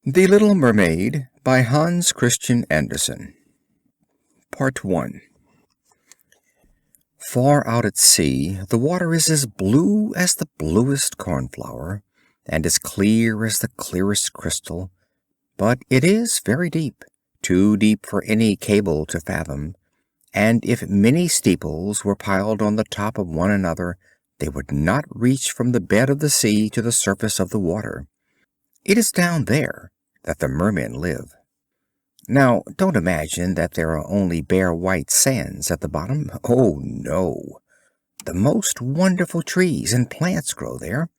The Little Mermaid by Hans Christian Andersen. Part 1. Far out at sea, the water is as blue as the bluest cornflower, and as clear as the clearest crystal, but it is very deep, too deep for any cable to fathom, and if many steeples were piled on the top of one another, they would not reach from the bed of the sea to the surface of the water. It is down there that the mermen live. Now, don't imagine that there are only bare white sands at the bottom. Oh, no. The most wonderful trees and plants grow there,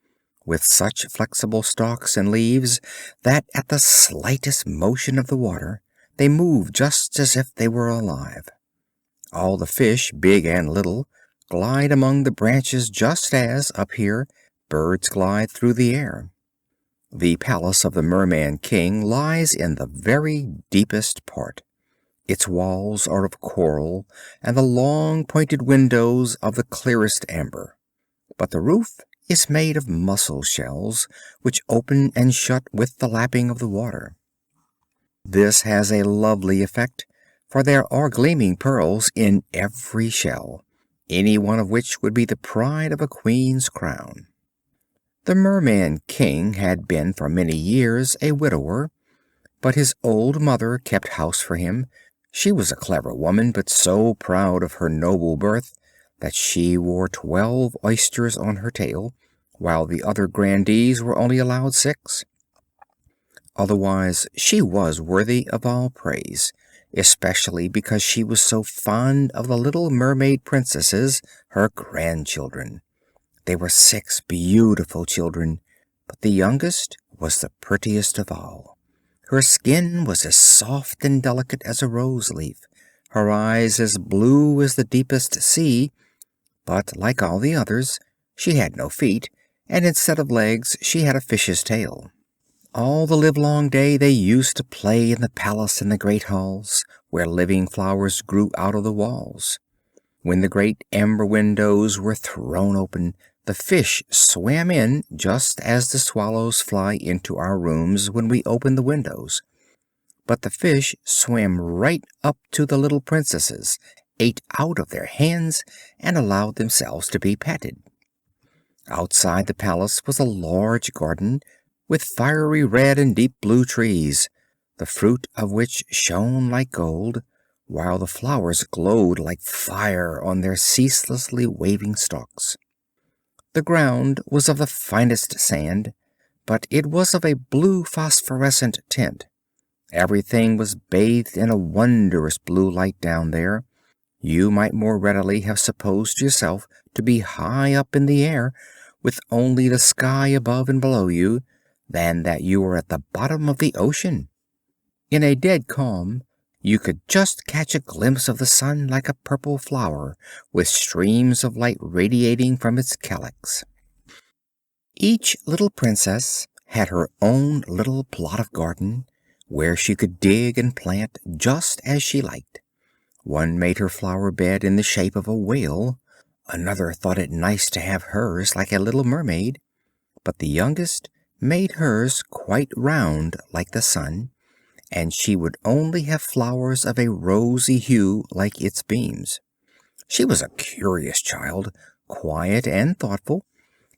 with such flexible stalks and leaves that at the slightest motion of the water they move just as if they were alive. All the fish, big and little, glide among the branches just as, up here, birds glide through the air. The palace of the Merman King lies in the very deepest part. Its walls are of coral, and the long pointed windows of the clearest amber. But the roof is made of mussel shells, which open and shut with the lapping of the water. This has a lovely effect, for there are gleaming pearls in every shell, any one of which would be the pride of a queen's crown. The Merman King had been for many years a widower, but his old mother kept house for him. She was a clever woman, but so proud of her noble birth that she wore 12 oysters on her tail, while the other grandees were only allowed 6. Otherwise, she was worthy of all praise, especially because she was so fond of the little mermaid princesses, her grandchildren. They were 6 beautiful children, but the youngest was the prettiest of all. Her skin was as soft and delicate as a rose leaf, her eyes as blue as the deepest sea, but like all the others, she had no feet, and instead of legs she had a fish's tail. All the livelong day they used to play in the palace and the great halls, where living flowers grew out of the walls. When the great amber windows were thrown open, the fish swam in just as the swallows fly into our rooms when we open the windows. But the fish swam right up to the little princesses, ate out of their hands, and allowed themselves to be petted. Outside the palace was a large garden, with fiery red and deep blue trees, the fruit of which shone like gold, while the flowers glowed like fire on their ceaselessly waving stalks. The ground was of the finest sand, but it was of a blue phosphorescent tint. Everything was bathed in a wondrous blue light down there. You might more readily have supposed yourself to be high up in the air, with only the sky above and below you, than that you were at the bottom of the ocean. In a dead calm, you could just catch a glimpse of the sun like a purple flower with streams of light radiating from its calyx. Each little princess had her own little plot of garden, where she could dig and plant just as she liked. One made her flower bed in the shape of a whale, another thought it nice to have hers like a little mermaid, but the youngest made hers quite round like the sun, and she would only have flowers of a rosy hue like its beams. She was a curious child, quiet and thoughtful,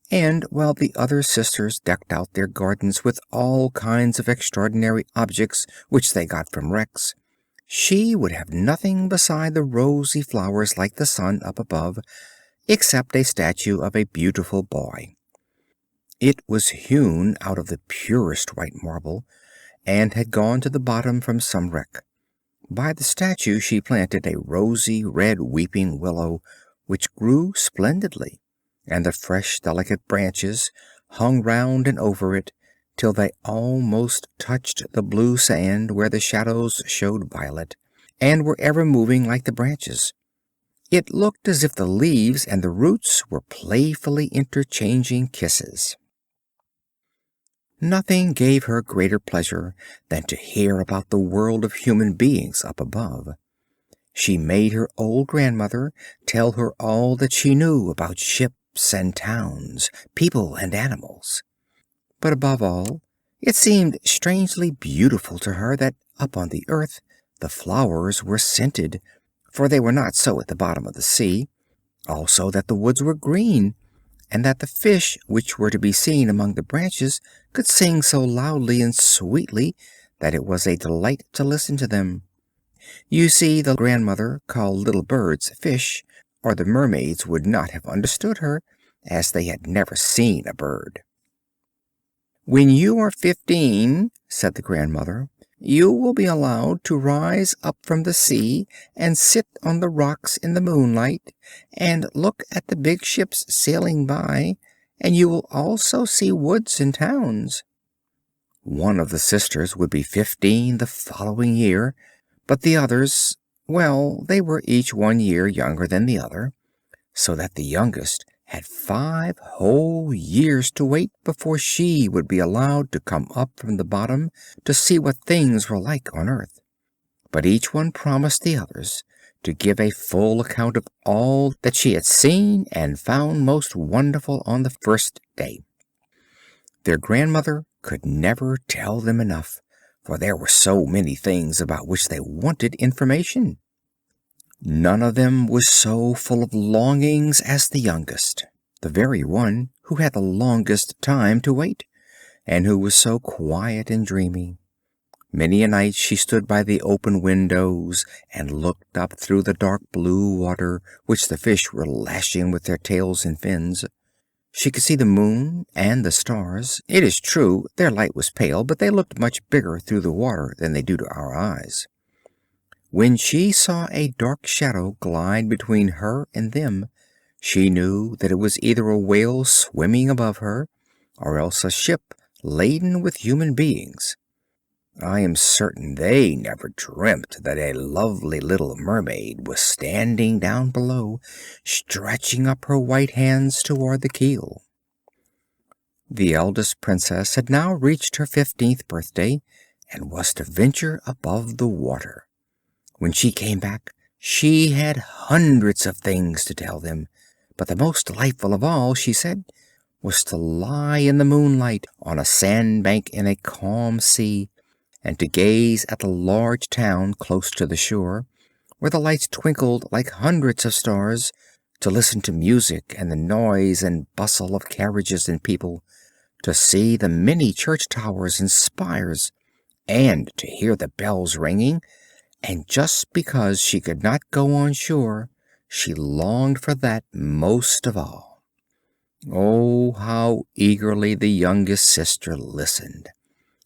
and while the other sisters decked out their gardens with all kinds of extraordinary objects which they got from wrecks, she would have nothing beside the rosy flowers like the sun up above, except a statue of a beautiful boy. It was hewn out of the purest white marble, and had gone to the bottom from some wreck. By the statue she planted a rosy red weeping willow, which grew splendidly, and the fresh delicate branches hung round and over it, till they almost touched the blue sand where the shadows showed violet, and were ever moving like the branches. It looked as if the leaves and the roots were playfully interchanging kisses. Nothing gave her greater pleasure than to hear about the world of human beings up above. She made her old grandmother tell her all that she knew about ships and towns, people and animals. But above all, It seemed strangely beautiful to her that up on the earth the flowers were scented, for they were not so at the bottom of the sea; also that the woods were green, and that the fish which were to be seen among the branches could sing so loudly and sweetly that it was a delight to listen to them. You see, the grandmother called little birds fish, or the mermaids would not have understood her, as they had never seen a bird. "When you are 15," said the grandmother, "you will be allowed to rise up from the sea and sit on the rocks in the moonlight and look at the big ships sailing by, and you will also see woods and towns." One of the sisters would be 15 the following year, but the others, well, they were each 1 year younger than the other, so that the youngest had 5 whole years to wait before she would be allowed to come up from the bottom to see what things were like on earth. But each one promised the others to give a full account of all that she had seen and found most wonderful on the first day. Their grandmother could never tell them enough, for there were so many things about which they wanted information. None of them was so full of longings as the youngest, the very one who had the longest time to wait, and who was so quiet and dreamy. Many a night she stood by the open windows and looked up through the dark blue water which the fish were lashing with their tails and fins. She could see the moon and the stars. It is true their light was pale, but they looked much bigger through the water than they do to our eyes. When she saw a dark shadow glide between her and them, she knew that it was either a whale swimming above her, or else a ship laden with human beings. I am certain they never dreamt that a lovely little mermaid was standing down below, stretching up her white hands toward the keel. The eldest princess had now reached her 15th birthday, and was to venture above the water. When she came back, she had hundreds of things to tell them, but the most delightful of all, she said, was to lie in the moonlight on a sandbank in a calm sea, and to gaze at the large town close to the shore, where the lights twinkled like hundreds of stars, to listen to music and the noise and bustle of carriages and people, to see the many church towers and spires, and to hear the bells ringing. And just because she could not go on shore, she longed for that most of all. Oh, how eagerly the youngest sister listened!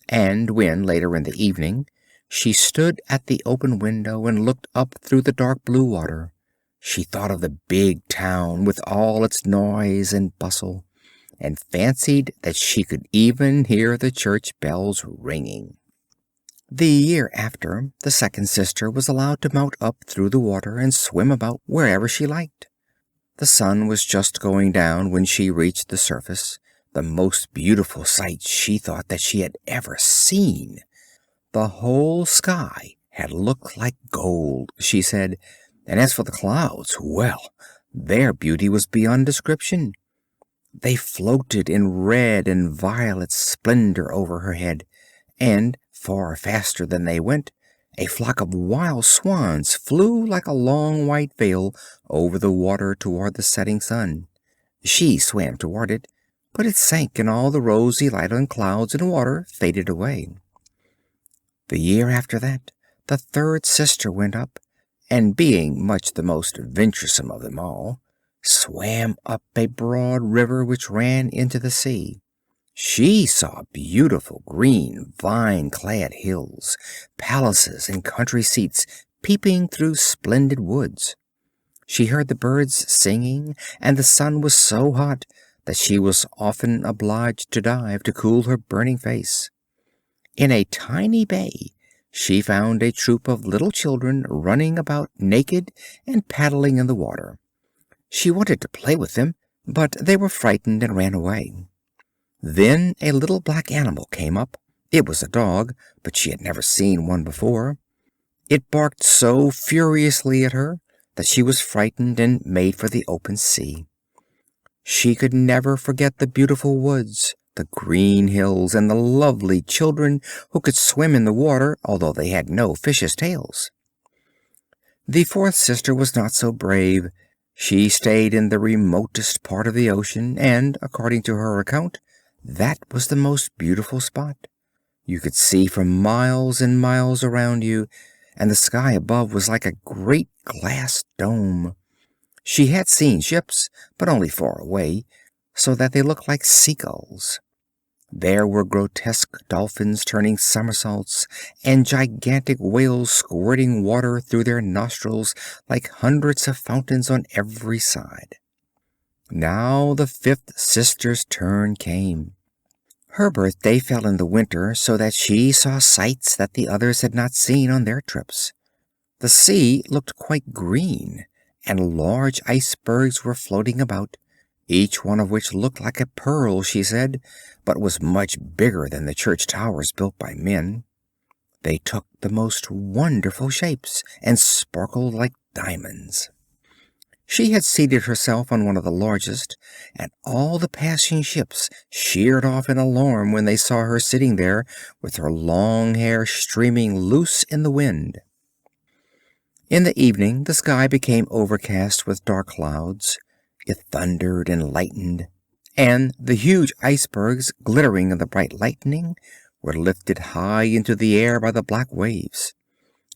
And when, later in the evening, she stood at the open window and looked up through the dark blue water, she thought of the big town with all its noise and bustle, and fancied that she could even hear the church bells ringing. The year after, the second sister was allowed to mount up through the water and swim about wherever she liked. The sun was just going down when she reached the surface, the most beautiful sight she thought that she had ever seen. The whole sky had looked like gold, she said, and as for the clouds, well, their beauty was beyond description. They floated in red and violet splendor over her head, and far faster than they went, a flock of wild swans flew like a long white veil over the water toward the setting sun. She swam toward it, but it sank, and all the rosy light on clouds and water faded away. The year after that, the third sister went up, and being much the most venturesome of them all, swam up a broad river which ran into the sea. She saw beautiful green vine-clad hills, palaces, and country seats peeping through splendid woods. She heard the birds singing, and the sun was so hot that she was often obliged to dive to cool her burning face. In a tiny bay she found a troop of little children running about naked and paddling in the water. She wanted to play with them, but they were frightened and ran away. Then a little black animal came up. It was a dog, but she had never seen one before. It barked so furiously at her that she was frightened and made for the open sea. She could never forget the beautiful woods, the green hills, and the lovely children who could swim in the water, although they had no fishes' tails. The fourth sister was not so brave. She stayed in the remotest part of the ocean, and, according to her account, that was the most beautiful spot. You could see for miles and miles around you, and the sky above was like a great glass dome. She had seen ships, but only far away, so that they looked like seagulls. There were grotesque dolphins turning somersaults, and gigantic whales squirting water through their nostrils like hundreds of fountains on every side. Now the fifth sister's turn came. Her birthday fell in the winter, so that she saw sights that the others had not seen on their trips. The sea looked quite green, and large icebergs were floating about, each one of which looked like a pearl, she said, but was much bigger than the church towers built by men. They took the most wonderful shapes, and sparkled like diamonds. She had seated herself on one of the largest, and all the passing ships sheered off in alarm when they saw her sitting there with her long hair streaming loose in the wind. In the evening the sky became overcast with dark clouds. It thundered and lightened, and the huge icebergs, glittering in the bright lightning, were lifted high into the air by the black waves.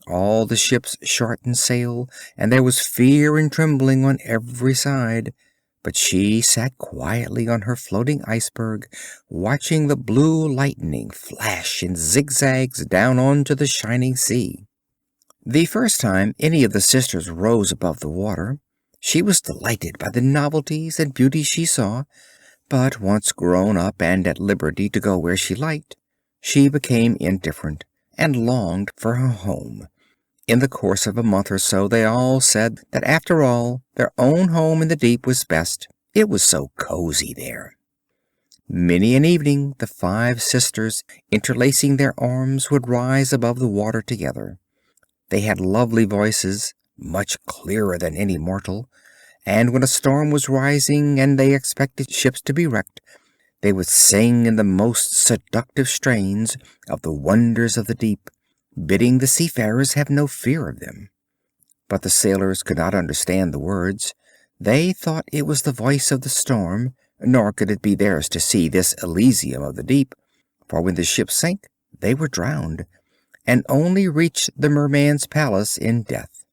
All the ships shortened sail, and there was fear and trembling on every side, but she sat quietly on her floating iceberg, watching the blue lightning flash in zigzags down onto the shining sea. The first time any of the sisters rose above the water, she was delighted by the novelties and beauties she saw, but once grown up and at liberty to go where she liked, she became indifferent and longed for her home. In the course of a month or so they all said that after all their own home in the deep was best. It was so cozy there. Many an evening the five sisters, interlacing their arms, would rise above the water together. They had lovely voices, much clearer than any mortal, and when a storm was rising and they expected ships to be wrecked, they would sing in the most seductive strains of the wonders of the deep, bidding the seafarers have no fear of them. But the sailors could not understand the words. They thought it was the voice of the storm, nor could it be theirs to see this Elysium of the deep, for when the ship sank they were drowned, and only reached the merman's palace in death.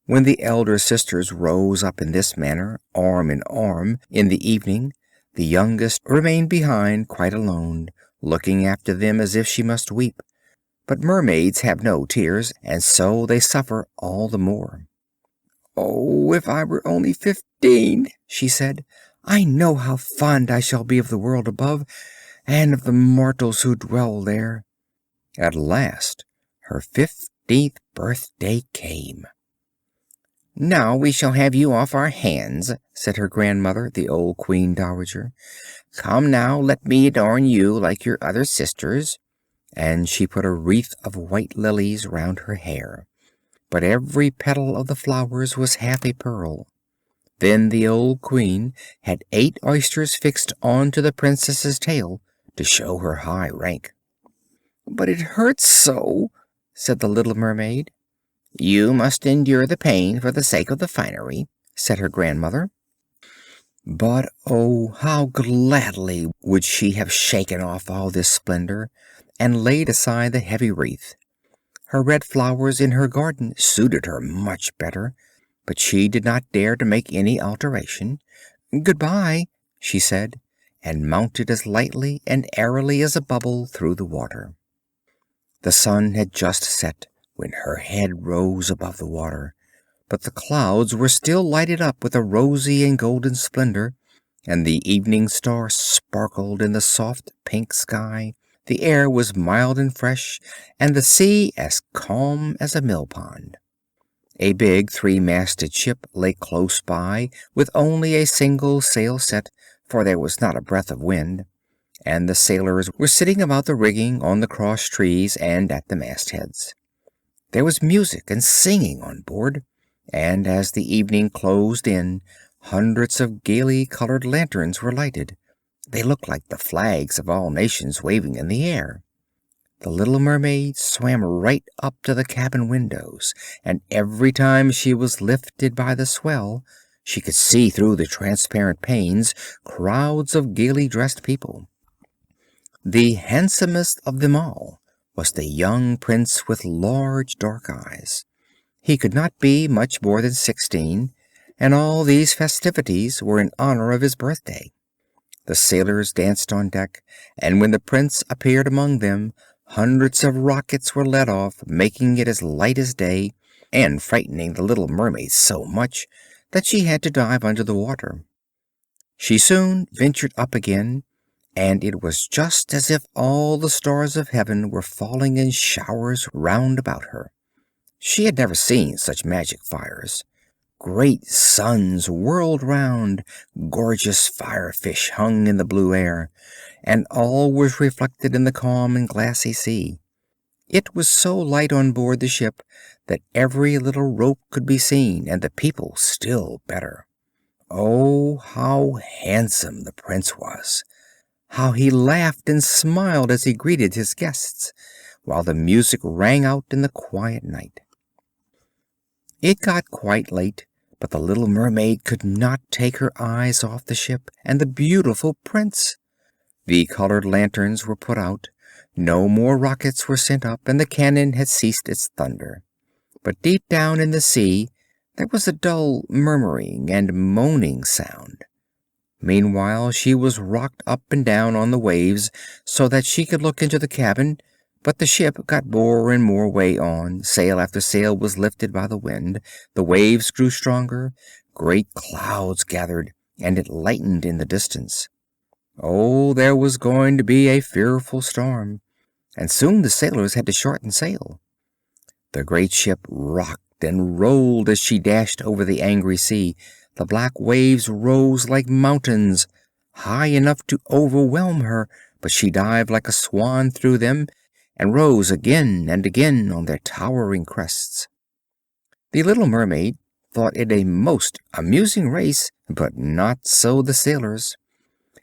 When the elder sisters rose up in this manner, arm in arm, in the evening, the youngest remained behind quite alone, looking after them as if she must weep. But mermaids have no tears, and so they suffer all the more. "Oh, if I were only 15," she said, "I know how fond I shall be of the world above, and of the mortals who dwell there." At last her 15th birthday came. "Now we shall have you off our hands," said her grandmother, the old Queen Dowager. "Come now, let me adorn you like your other sisters." And she put a wreath of white lilies round her hair, but every petal of the flowers was half a pearl. Then the old Queen had 8 oysters fixed on to the Princess's tail to show her high rank. "But it hurts so," said the little mermaid. "You must endure the pain for the sake of the finery," said her grandmother. But oh, how gladly would she have shaken off all this splendor, and laid aside the heavy wreath. Her red flowers in her garden suited her much better, but she did not dare to make any alteration. "Goodbye," she said, and mounted as lightly and airily as a bubble through the water. The sun had just set when her head rose above the water, but the clouds were still lighted up with a rosy and golden splendor, and the evening star sparkled in the soft pink sky. The air was mild and fresh, and the sea as calm as a mill pond. A big 3-masted ship lay close by, with only a single sail set, for there was not a breath of wind, and the sailors were sitting about the rigging, on the cross trees, and at the mastheads. There was music and singing on board, and as the evening closed in, hundreds of gaily colored lanterns were lighted. They looked like the flags of all nations waving in the air. The little mermaid swam right up to the cabin windows, and every time she was lifted by the swell, she could see through the transparent panes crowds of gaily dressed people. The handsomest of them all was the young prince with large dark eyes. He could not be much more than 16, and all these festivities were in honor of his birthday. The sailors danced on deck, and when the prince appeared among them, hundreds of rockets were let off, making it as light as day, and frightening the little mermaid so much that she had to dive under the water. She soon ventured up again, and it was just as if all the stars of heaven were falling in showers round about her. She had never seen such magic fires. Great suns whirled round, gorgeous firefish hung in the blue air, and all was reflected in the calm and glassy sea. It was so light on board the ship that every little rope could be seen, and the people still better. Oh, how handsome the prince was! How he laughed and smiled as he greeted his guests, while the music rang out in the quiet night. It got quite late, but the little mermaid could not take her eyes off the ship and the beautiful prince. The colored lanterns were put out, no more rockets were sent up, and the cannon had ceased its thunder. But deep down in the sea there was a dull murmuring and moaning sound. Meanwhile she was rocked up and down on the waves so that she could look into the cabin, but the ship got more and more way on, sail after sail was lifted by the wind, the waves grew stronger, great clouds gathered, and it lightened in the distance. Oh, there was going to be a fearful storm, and soon the sailors had to shorten sail. The great ship rocked and rolled as she dashed over the angry sea. The black waves rose like mountains, high enough to overwhelm her, but she dived like a swan through them, and rose again and again on their towering crests. The little mermaid thought it a most amusing race, but not so the sailors.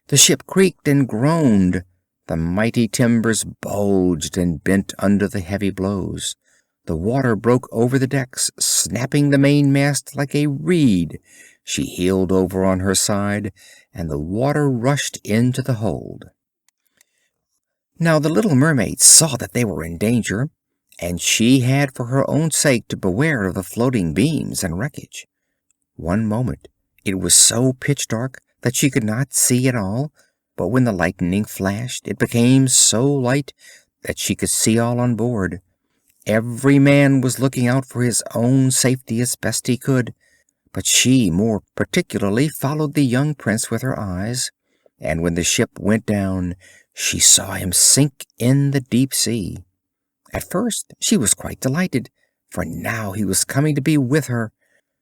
The ship creaked and groaned. The mighty timbers bulged and bent under the heavy blows. The water broke over the decks, snapping the mainmast like a reed. She heeled over on her side, and the water rushed into the hold. Now the little mermaid saw that they were in danger, and she had for her own sake to beware of the floating beams and wreckage. One moment it was so pitch dark that she could not see at all, but when the lightning flashed it became so light that she could see all on board. Every man was looking out for his own safety as best he could, but she more particularly followed the young prince with her eyes, and when the ship went down she saw him sink in the deep sea. At first she was quite delighted, for now he was coming to be with her,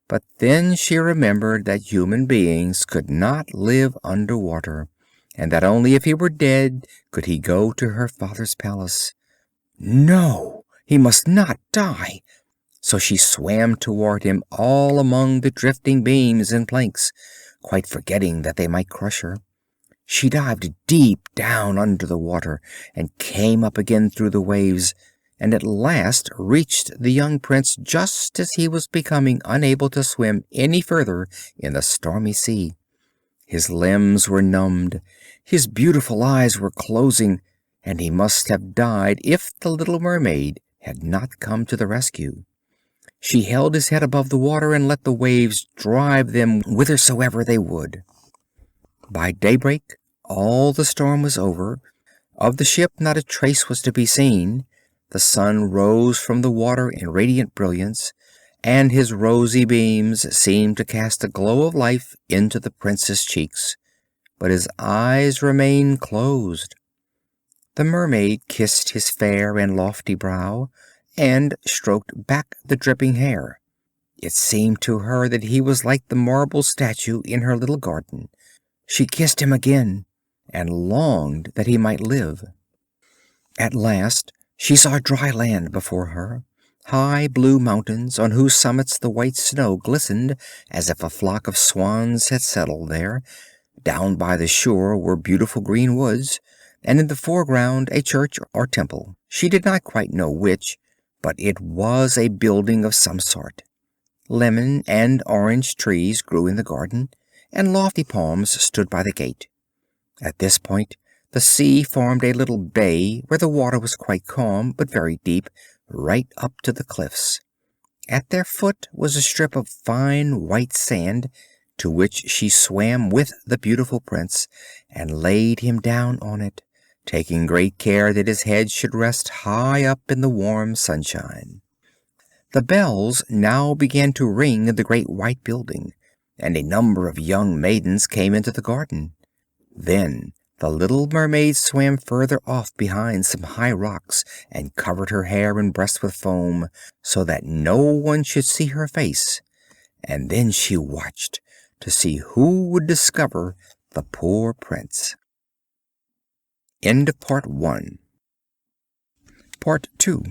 but then she remembered that human beings could not live under water, and that only if he were dead could he go to her father's palace. No, he must not die! So she swam toward him all among the drifting beams and planks, quite forgetting that they might crush her. She dived deep down under the water and came up again through the waves, and at last reached the young prince just as he was becoming unable to swim any further in the stormy sea. His limbs were numbed, his beautiful eyes were closing, and he must have died if the little mermaid had not come to the rescue. She held his head above the water and let the waves drive them whithersoever they would. By daybreak all the storm was over. Of the ship not a trace was to be seen. The sun rose from the water in radiant brilliance, and his rosy beams seemed to cast a glow of life into the prince's cheeks, but his eyes remained closed. The mermaid kissed his fair and lofty brow, and stroked back the dripping hair. It seemed to her that he was like the marble statue in her little garden. She kissed him again, and longed that he might live. At last she saw dry land before her, high blue mountains on whose summits the white snow glistened as if a flock of swans had settled there, Down by the shore were beautiful green woods, and in the foreground a church or temple. She did not quite know which, but it was a building of some sort. Lemon and orange trees grew in the garden, and lofty palms stood by the gate. At this point the sea formed a little bay where the water was quite calm but very deep, right up to the cliffs. At their foot was a strip of fine white sand, to which she swam with the beautiful prince, and laid him down on it, taking great care that his head should rest high up in the warm sunshine. The bells now began to ring in the great white building, and a number of young maidens came into the garden. Then the little mermaid swam further off behind some high rocks, and covered her hair and breast with foam, so that no one should see her face, and then she watched to see who would discover the poor prince. End of Part 1. Part 2.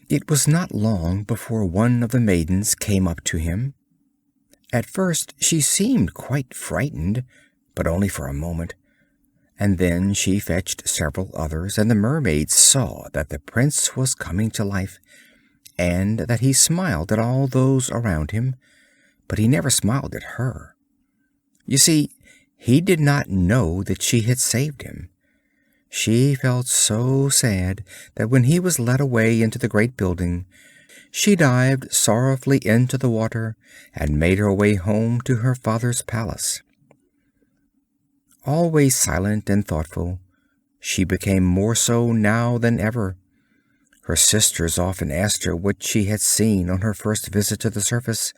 It was not long before one of the maidens came up to him. At first she seemed quite frightened, but only for a moment, and then she fetched several others, and the mermaid saw that the prince was coming to life, and that he smiled at all those around him, but he never smiled at her. You see, he did not know that she had saved him. She felt so sad that when he was led away into the great building, she dived sorrowfully into the water and made her way home to her father's palace. Always silent and thoughtful, she became more so now than ever. Her sisters often asked her what she had seen on her first visit to the surface,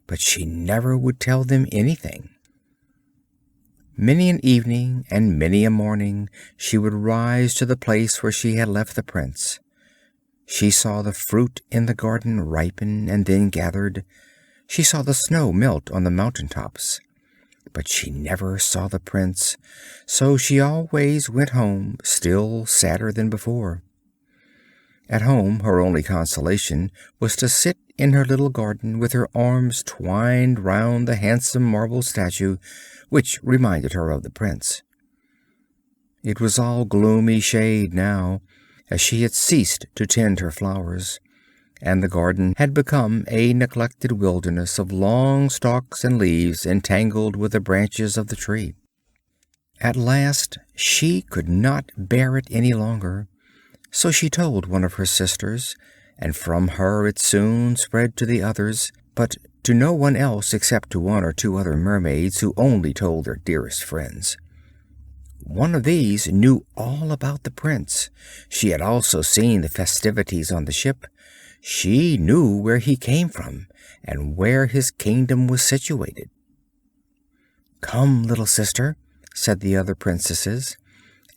but she never would tell them anything. Many an evening and many a morning she would rise to the place where she had left the prince. She saw the fruit in the garden ripen and then gathered. She saw the snow melt on the mountain tops. But she never saw the prince, so she always went home still sadder than before. At home her only consolation was to sit in her little garden with her arms twined round the handsome marble statue which reminded her of the prince. It was all gloomy shade now, as she had ceased to tend her flowers, and the garden had become a neglected wilderness of long stalks and leaves entangled with the branches of the tree. At last she could not bear it any longer, so she told one of her sisters, and from her it soon spread to the others, but to no one else except to one or two other mermaids who only told their dearest friends. One of these knew all about the prince. She had also seen the festivities on the ship. She knew where he came from and where his kingdom was situated. "Come, little sister," said the other princesses,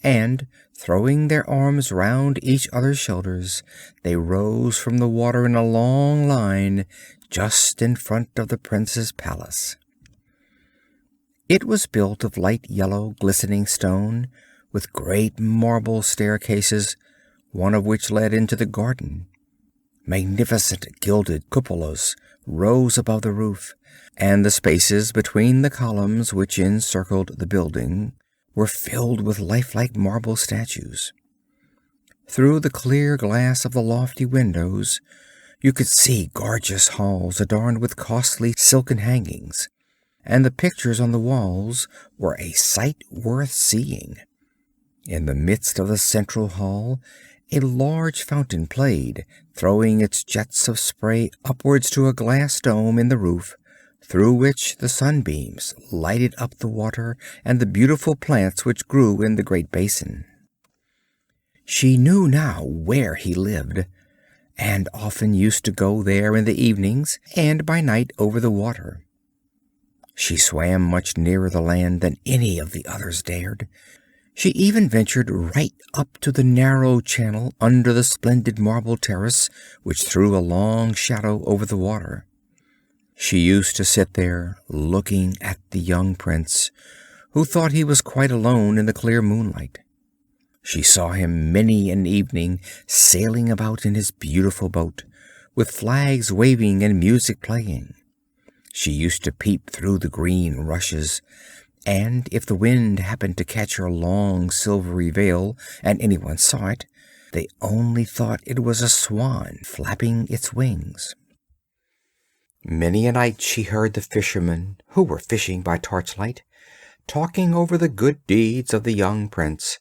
and, throwing their arms round each other's shoulders, they rose from the water in a long line just in front of the prince's palace. It was built of light yellow glistening stone, with great marble staircases, one of which led into the garden. Magnificent gilded cupolas rose above the roof, and the spaces between the columns which encircled the building were filled with lifelike marble statues. Through the clear glass of the lofty windows you could see gorgeous halls adorned with costly silken hangings, and the pictures on the walls were a sight worth seeing. In the midst of the central hall a large fountain played, throwing its jets of spray upwards to a glass dome in the roof, through which the sunbeams lighted up the water and the beautiful plants which grew in the great basin. She knew now where he lived, and often used to go there in the evenings and by night over the water. She swam much nearer the land than any of the others dared. She even ventured right up to the narrow channel under the splendid marble terrace which threw a long shadow over the water. She used to sit there looking at the young prince, who thought he was quite alone in the clear moonlight. She saw him many an evening sailing about in his beautiful boat, with flags waving and music playing. She used to peep through the green rushes, And if the wind happened to catch her long silvery veil and anyone saw it, they only thought it was a swan flapping its wings. Many a night she heard the fishermen, who were fishing by torchlight, talking over the good deeds of the young prince,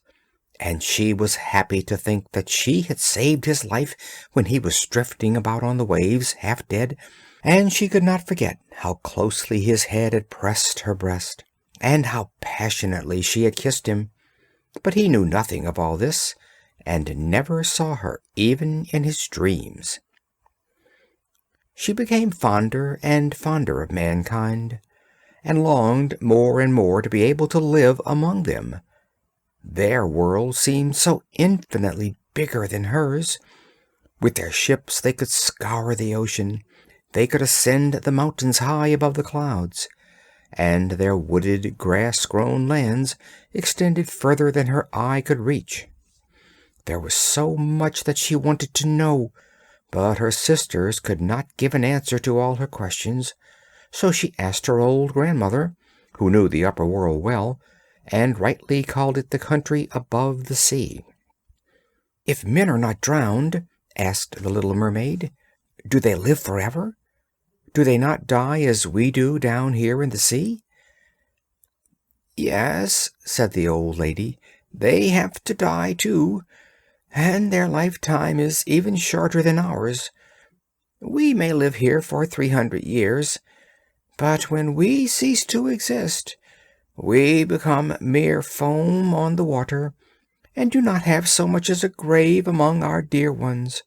and she was happy to think that she had saved his life when he was drifting about on the waves, half dead, and she could not forget how closely his head had pressed her breast, and how passionately she had kissed him. But he knew nothing of all this, and never saw her even in his dreams. She became fonder and fonder of mankind, and longed more and more to be able to live among them. Their world seemed so infinitely bigger than hers. With their ships they could scour the ocean, they could ascend the mountains high above the clouds, and their wooded, grass-grown lands extended further than her eye could reach. There was so much that she wanted to know, but her sisters could not give an answer to all her questions, so she asked her old grandmother, who knew the upper world well, and rightly called it the country above the sea. "If men are not drowned," asked the little mermaid, "do they live forever? Do they not die as we do down here in the sea?" "Yes," said the old lady, "they have to die too, and their lifetime is even shorter than ours. We may live here for 300 years, but when we cease to exist, we become mere foam on the water, and do not have so much as a grave among our dear ones.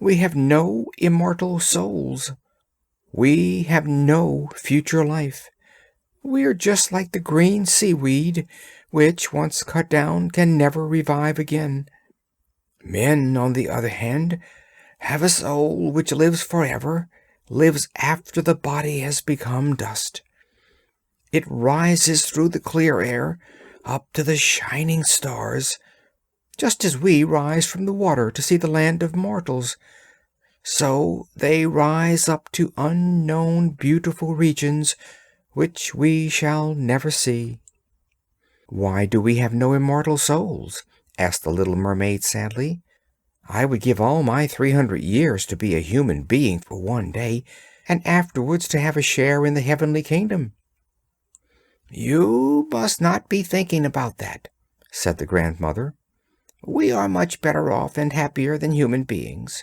We have no immortal souls. We have no future life. We are just like the green seaweed, which, once cut down, can never revive again. Men, on the other hand, have a soul which lives forever, lives after the body has become dust. It rises through the clear air, up to the shining stars, just as we rise from the water to see the land of mortals. So they rise up to unknown beautiful regions which we shall never see." "Why do we have no immortal souls?" asked the little mermaid sadly. "I would give all my 300 years to be a human being for one day, and afterwards to have a share in the heavenly kingdom." "You must not be thinking about that," said the grandmother. "We are much better off and happier than human beings."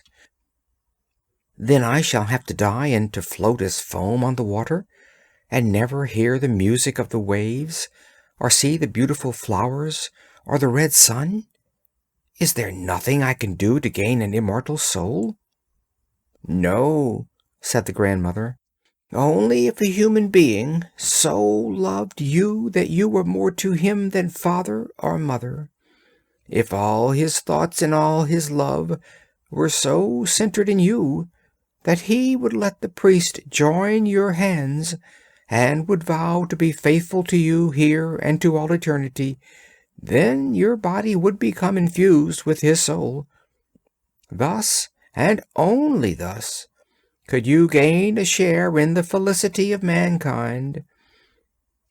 "Then I shall have to die and to float as foam on the water, and never hear the music of the waves, or see the beautiful flowers, or the red sun? Is there nothing I can do to gain an immortal soul?" "No," said the grandmother. "Only if a human being so loved you that you were more to him than father or mother, if all his thoughts and all his love were so centered in you that he would let the priest join your hands and would vow to be faithful to you here and to all eternity, then your body would become infused with his soul. Thus, and only thus, could you gain a share in the felicity of mankind.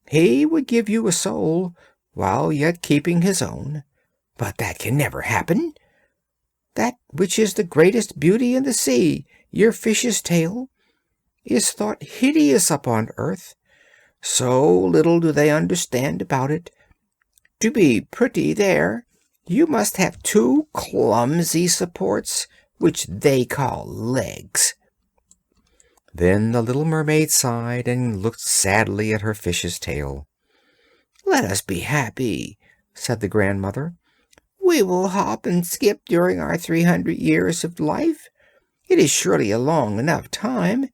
He would give you a soul while yet keeping his own, but that can never happen. That which is the greatest beauty in the sea, your fish's tail, is thought hideous upon earth. So little do they understand about it. To be pretty there, you must have 2 clumsy supports, which they call legs." Then the little mermaid sighed and looked sadly at her fish's tail. "Let us be happy," said the grandmother. "We will hop and skip during our 300 years of life. It is surely a long enough time,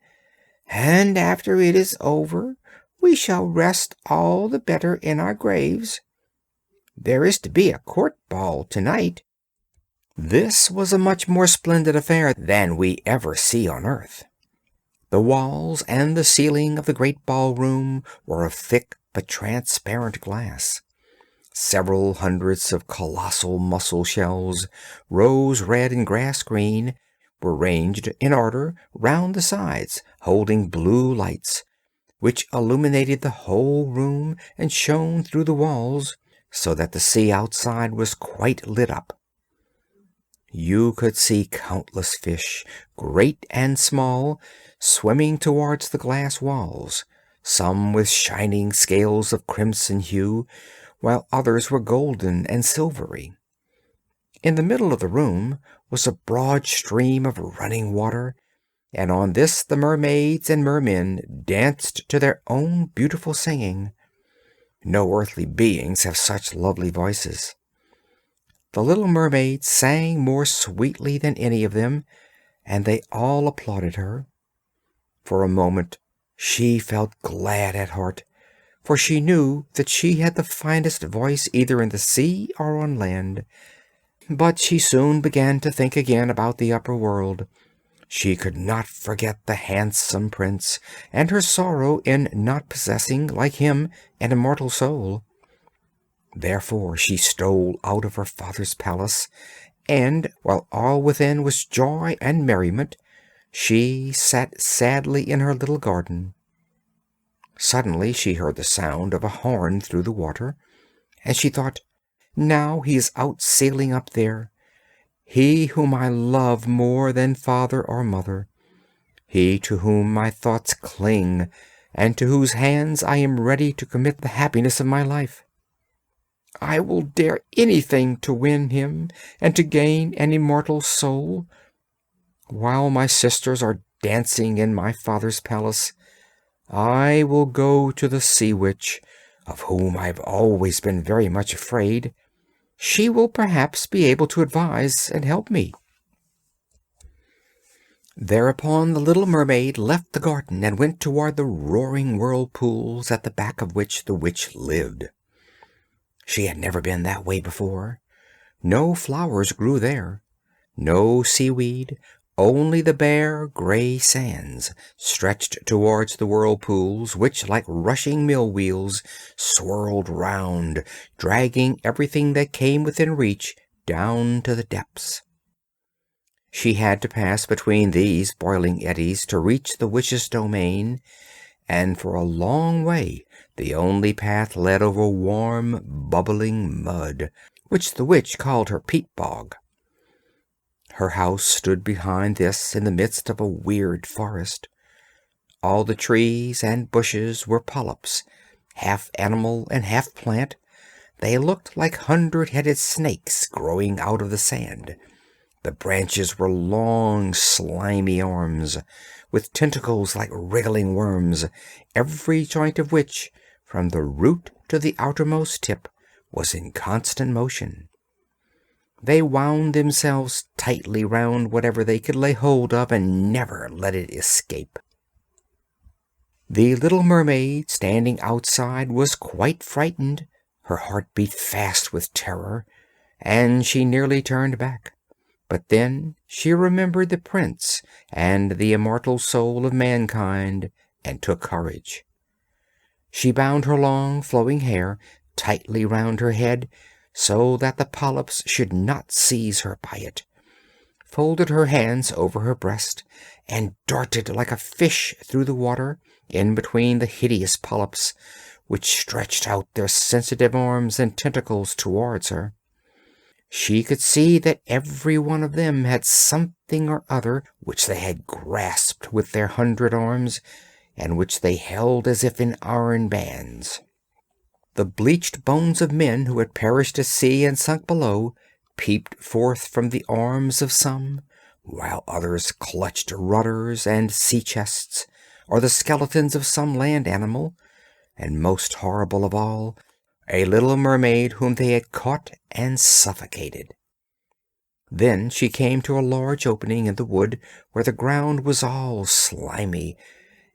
and after it is over we shall rest all the better in our graves. There is to be a court ball tonight." This was a much more splendid affair than we ever see on earth. The walls and the ceiling of the great ballroom were of thick but transparent glass. Several hundreds of colossal mussel shells, rose red and grass green, were ranged in order round the sides, holding blue lights, which illuminated the whole room and shone through the walls, so that the sea outside was quite lit up. You could see countless fish, great and small, swimming towards the glass walls, some with shining scales of crimson hue, while others were golden and silvery. In the middle of the room was a broad stream of running water, and on this the mermaids and mermen danced to their own beautiful singing. No earthly beings have such lovely voices. The little mermaid sang more sweetly than any of them, and they all applauded her. For a moment she felt glad at heart, for she knew that she had the finest voice either in the sea or on land. But she soon began to think again about the upper world. She could not forget the handsome prince, and her sorrow in not possessing, like him, an immortal soul. Therefore she stole out of her father's palace, and, while all within was joy and merriment, she sat sadly in her little garden. Suddenly she heard the sound of a horn through the water, and she thought, "Now he is out sailing up there, he whom I love more than father or mother, he to whom my thoughts cling, and to whose hands I am ready to commit the happiness of my life. I will dare anything to win him and to gain an immortal soul. While my sisters are dancing in my father's palace, I will go to the sea witch, of whom I have always been very much afraid. She will perhaps be able to advise and help me." Thereupon the little mermaid left the garden and went toward the roaring whirlpools at the back of which the witch lived. She had never been that way before. No flowers grew there, no seaweed, only the bare gray sands stretched towards the whirlpools, which, like rushing mill wheels, swirled round, dragging everything that came within reach down to the depths. She had to pass between these boiling eddies to reach the witch's domain, and for a long way the only path led over warm, bubbling mud, which the witch called her peat bog. Her house stood behind this in the midst of a weird forest. All the trees and bushes were polyps, half animal and half plant. They looked like 100-headed snakes growing out of the sand. The branches were long, slimy arms, with tentacles like wriggling worms, every joint of which, from the root to the outermost tip, was in constant motion. They wound themselves tightly round whatever they could lay hold of and never let it escape. The little mermaid, standing outside, was quite frightened. Her heart beat fast with terror, and she nearly turned back. But then she remembered the prince and the immortal soul of mankind, and took courage. She bound her long, flowing hair tightly round her head, so that the polyps should not seize her by it, folded her hands over her breast, and darted like a fish through the water, in between the hideous polyps, which stretched out their sensitive arms and tentacles towards her. She could see that every one of them had something or other which they had grasped with their 100 arms, and which they held as if in iron bands. The bleached bones of men who had perished at sea and sunk below peeped forth from the arms of some, while others clutched rudders and sea chests, or the skeletons of some land animal, and most horrible of all, a little mermaid whom they had caught and suffocated. Then she came to a large opening in the wood where the ground was all slimy,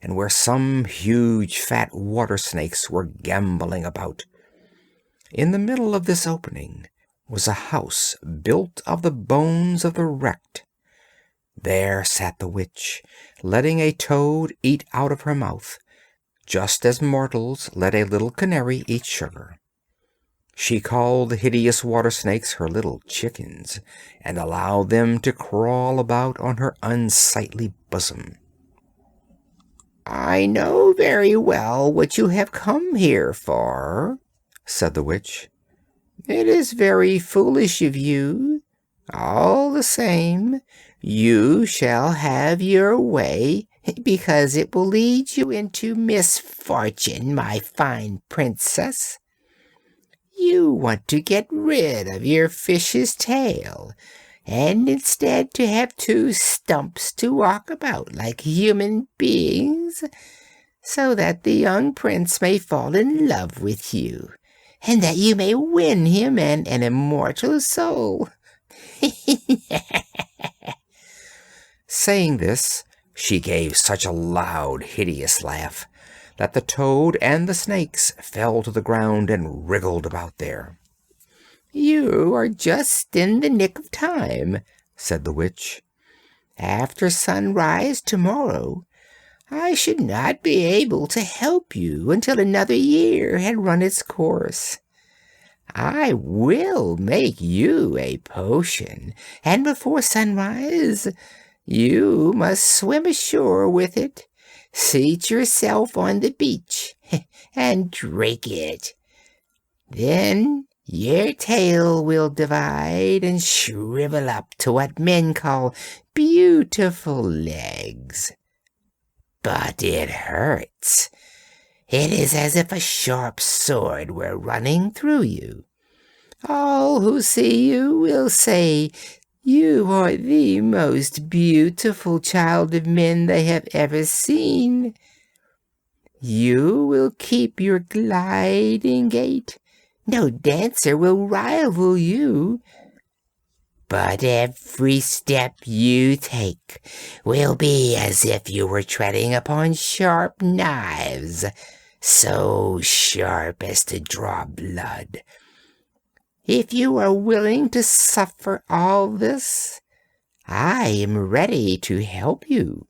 and where some huge fat water snakes were gambolling about. In the middle of this opening was a house built of the bones of the wrecked. There sat the witch, letting a toad eat out of her mouth, just as mortals let a little canary eat sugar. She called the hideous water snakes her little chickens, and allowed them to crawl about on her unsightly bosom. "I know very well what you have come here for," said the witch. "It is very foolish of you. All the same, you shall have your way, because it will lead you into misfortune, my fine princess. You want to get rid of your fish's tail, and instead to have two stumps to walk about like human beings, so that the young prince may fall in love with you, and that you may win him an immortal soul." Saying this, she gave such a loud, hideous laugh that the toad and the snakes fell to the ground and wriggled about there. "You are just in the nick of time," said the witch. "After sunrise tomorrow, I should not be able to help you until another year had run its course. I will make you a potion, and before sunrise you must swim ashore with it, seat yourself on the beach, and drink it. Then your tail will divide and shrivel up to what men call beautiful legs. But it hurts. It is as if a sharp sword were running through you. All who see you will say you are the most beautiful child of men they have ever seen. You will keep your gliding gait. No dancer will rival you. But every step you take will be as if you were treading upon sharp knives, so sharp as to draw blood. If you are willing to suffer all this, I am ready to help you."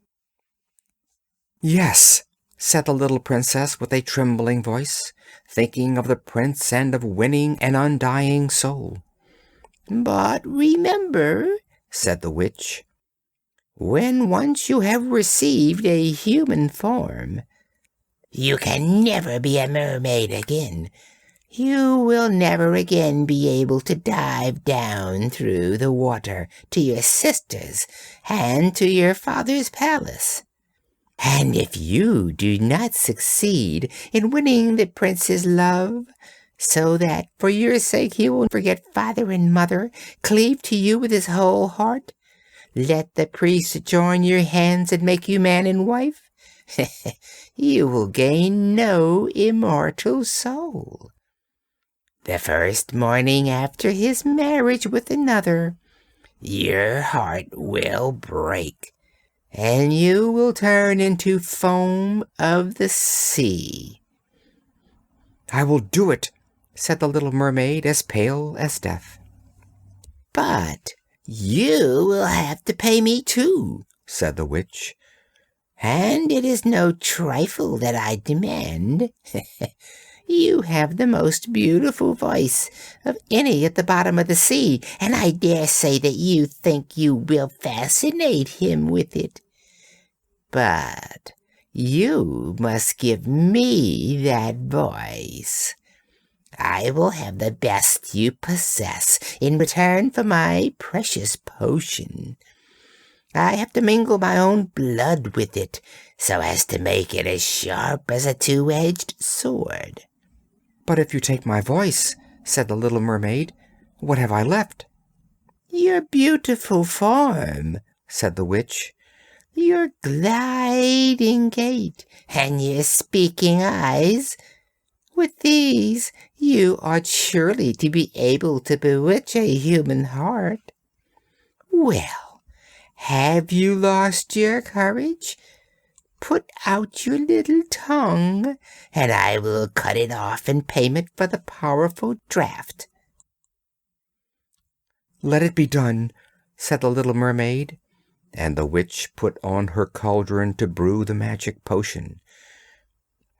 "Yes," said the little princess with a trembling voice, thinking of the prince and of winning an undying soul. "But remember," said the witch, "when once you have received a human form, you can never be a mermaid again. You will never again be able to dive down through the water to your sisters and to your father's palace. And if you do not succeed in winning the prince's love, so that for your sake he will forget father and mother, cleave to you with his whole heart, let the priest join your hands and make you man and wife, you will gain no immortal soul. The first morning after his marriage with another, your heart will break, and you will turn into foam of the sea." "I will do it," said the little mermaid, as pale as death. "But you will have to pay me too," said the witch, "and it is no trifle that I demand. You have the most beautiful voice of any at the bottom of the sea, and I dare say that you think you will fascinate him with it. But you must give me that voice. I will have the best you possess in return for my precious potion. I have to mingle my own blood with it, so as to make it as sharp as a two-edged sword." "But if you take my voice," said the little mermaid, "what have I left?" "Your beautiful form," said the witch, "your gliding gait, and your speaking eyes. With these you ought surely to be able to bewitch a human heart. Well, have you lost your courage? Put out your little tongue, and I will cut it off in payment for the powerful draught." "Let it be done," said the little mermaid, and the witch put on her cauldron to brew the magic potion.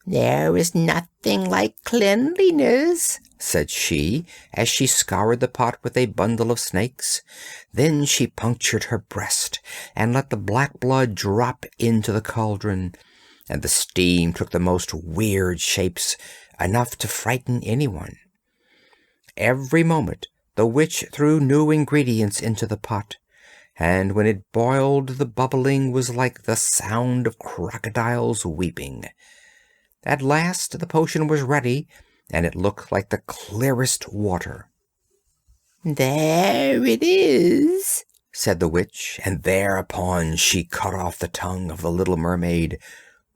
"There is nothing like cleanliness," said she, as she scoured the pot with a bundle of snakes. Then she punctured her breast, and let the black blood drop into the cauldron. and the steam took the most weird shapes, enough to frighten anyone. Every moment the witch threw new ingredients into the pot, and when it boiled the bubbling was like the sound of crocodiles weeping. At last the potion was ready, and it looked like the clearest water. "There it is," said the witch, and thereupon she cut off the tongue of the little mermaid,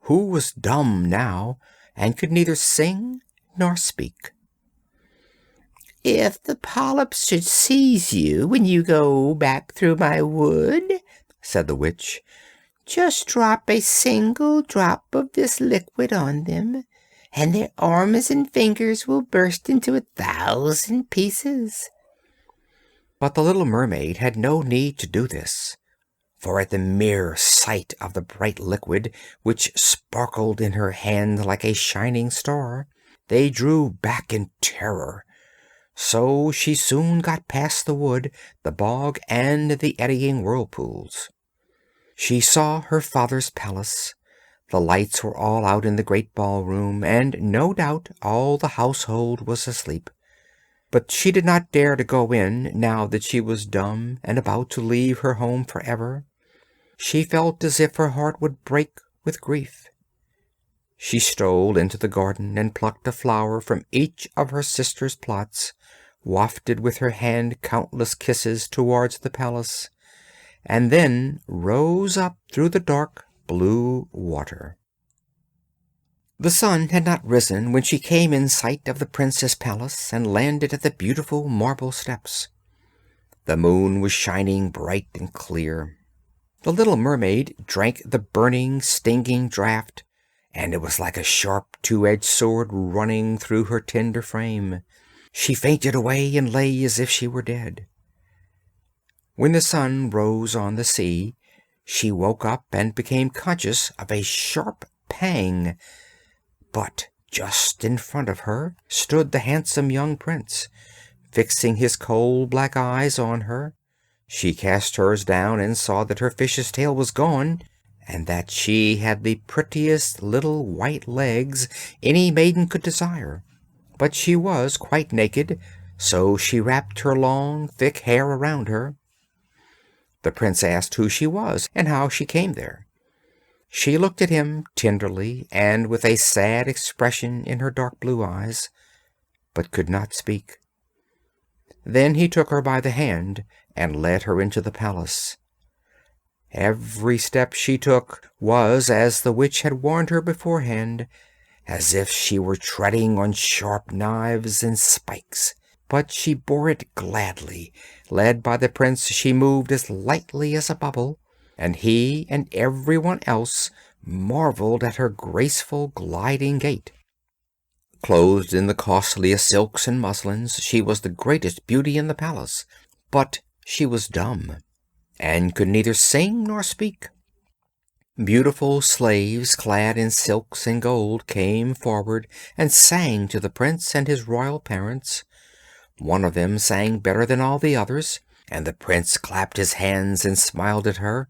who was dumb now, and could neither sing nor speak. "If the polyps should seize you when you go back through my wood," said the witch, "just drop a single drop of this liquid on them, and their arms and fingers will burst into 1,000 pieces." But the little mermaid had no need to do this, for at the mere sight of the bright liquid, which sparkled in her hand like a shining star, they drew back in terror. So she soon got past the wood, the bog, and the eddying whirlpools. She saw her father's palace. The lights were all out in the great ballroom, and no doubt all the household was asleep. But she did not dare to go in, now that she was dumb and about to leave her home forever. She felt as if her heart would break with grief. She strolled into the garden and plucked a flower from each of her sister's plots, wafted with her hand countless kisses towards the palace, and then rose up through the dark blue water. The sun had not risen when she came in sight of the prince's palace and landed at the beautiful marble steps. The moon was shining bright and clear. The little mermaid drank the burning, stinging draught, and it was like a sharp, two-edged sword running through her tender frame. She fainted away and lay as if she were dead. When the sun rose on the sea, she woke up and became conscious of a sharp pang. But just in front of her stood the handsome young prince, fixing his cold black eyes on her. She cast hers down and saw that her fish's tail was gone, and that she had the prettiest little white legs any maiden could desire. But she was quite naked, so she wrapped her long, thick hair around her. The prince asked who she was and how she came there. She looked at him tenderly and with a sad expression in her dark blue eyes, but could not speak. Then he took her by the hand and led her into the palace. Every step she took was, as the witch had warned her beforehand, as if she were treading on sharp knives and spikes. But she bore it gladly. Led by the prince, she moved as lightly as a bubble, and he and everyone else marveled at her graceful gliding gait. Clothed in the costliest silks and muslins, she was the greatest beauty in the palace, but she was dumb, and could neither sing nor speak. Beautiful slaves clad in silks and gold came forward and sang to the prince and his royal parents. One of them sang better than all the others, and the prince clapped his hands and smiled at her.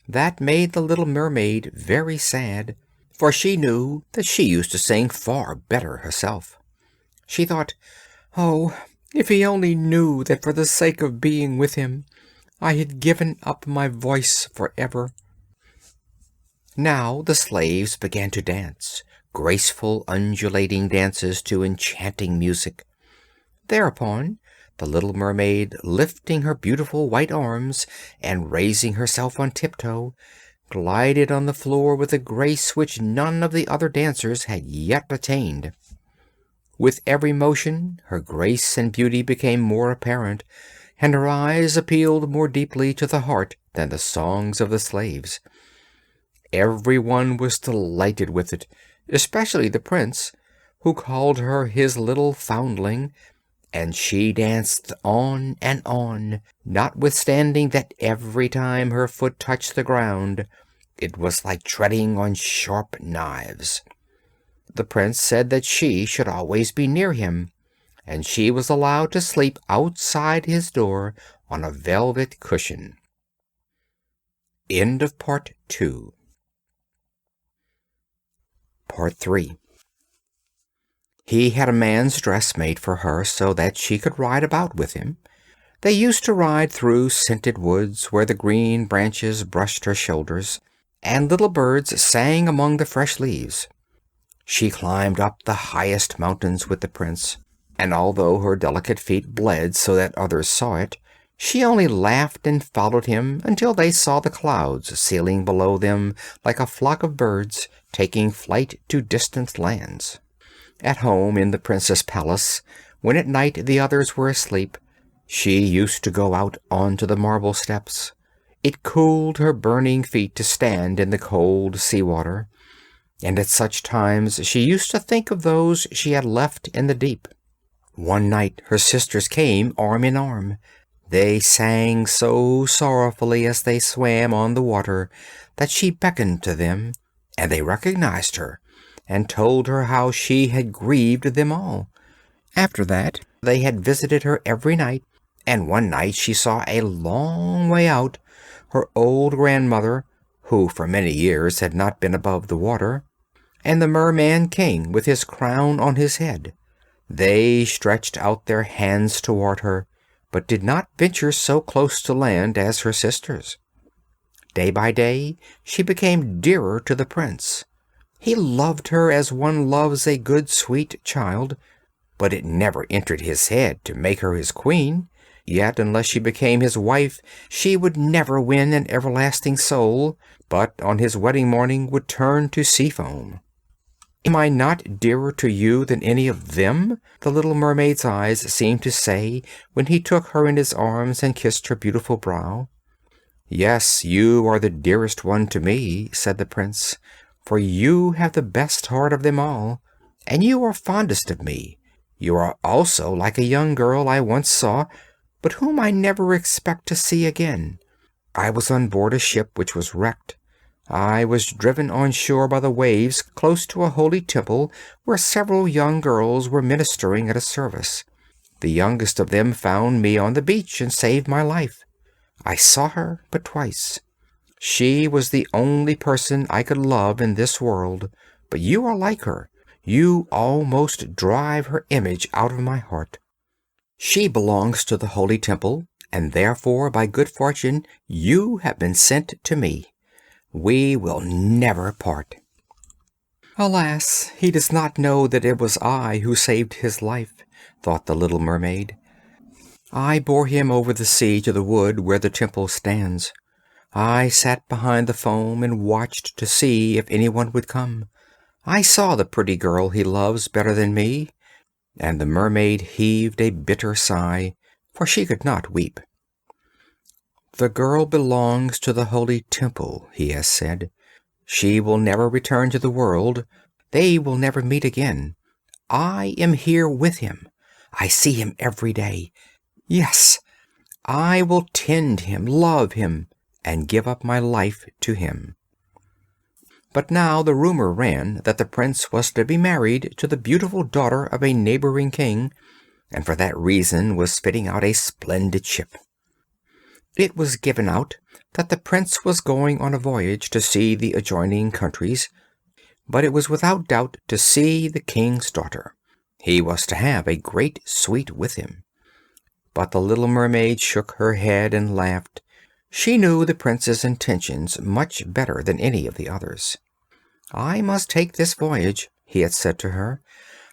That made the little mermaid very sad, for she knew that she used to sing far better herself. She thought, "Oh, if he only knew that for the sake of being with him, I had given up my voice forever." Now the slaves began to dance, graceful undulating dances to enchanting music. Thereupon the little mermaid, lifting her beautiful white arms and raising herself on tiptoe, glided on the floor with a grace which none of the other dancers had yet attained. With every motion her grace and beauty became more apparent, and her eyes appealed more deeply to the heart than the songs of the slaves. Every one was delighted with it, especially the prince, who called her his little foundling, and she danced on and on, notwithstanding that every time her foot touched the ground it was like treading on sharp knives. The prince said that she should always be near him, and she was allowed to sleep outside his door on a velvet cushion. End of Part 2. Part 3. He had a man's dress made for her so that she could ride about with him. They used to ride through scented woods where the green branches brushed her shoulders, and little birds sang among the fresh leaves. She climbed up the highest mountains with the prince, and although her delicate feet bled so that others saw it, she only laughed and followed him until they saw the clouds sailing below them like a flock of birds taking flight to distant lands. At home in the prince's palace, when at night the others were asleep, she used to go out onto the marble steps. It cooled her burning feet to stand in the cold sea water, and at such times she used to think of those she had left in the deep. One night her sisters came arm in arm. They sang so sorrowfully as they swam on the water that she beckoned to them, and they recognized her and told her how she had grieved them all. After that, they had visited her every night, and one night she saw a long way out her old grandmother, who for many years had not been above the water, and the merman king with his crown on his head. They stretched out their hands toward her, but did not venture so close to land as her sisters. Day by day she became dearer to the prince. He loved her as one loves a good sweet child, but it never entered his head to make her his queen. Yet unless she became his wife, she would never win an everlasting soul, but on his wedding morning would turn to sea foam. "Am I not dearer to you than any of them?" the little mermaid's eyes seemed to say when he took her in his arms and kissed her beautiful brow. "Yes, you are the dearest one to me," said the prince, "for you have the best heart of them all, and you are fondest of me. You are also like a young girl I once saw, but whom I never expect to see again. I was on board a ship which was wrecked. I was driven on shore by the waves close to a holy temple where several young girls were ministering at a service. The youngest of them found me on the beach and saved my life. I saw her but twice. She was the only person I could love in this world, but you are like her. You almost drive her image out of my heart. She belongs to the holy temple, and therefore, by good fortune, you have been sent to me. We will never part." "Alas, he does not know that it was I who saved his life," thought the little mermaid. "I bore him over the sea to the wood where the temple stands. I sat behind the foam and watched to see if anyone would come. I saw the pretty girl he loves better than me," and the mermaid heaved a bitter sigh, for she could not weep. "The girl belongs to the holy temple," he has said. "She will never return to the world. They will never meet again. I am here with him. I see him every day. Yes, I will tend him, love him, and give up my life to him." But now the rumor ran that the prince was to be married to the beautiful daughter of a neighboring king, and for that reason was fitting out a splendid ship. It was given out that the prince was going on a voyage to see the adjoining countries, but it was without doubt to see the king's daughter. He was to have a great suite with him. But the little mermaid shook her head and laughed. She knew the prince's intentions much better than any of the others. "I must take this voyage," he had said to her.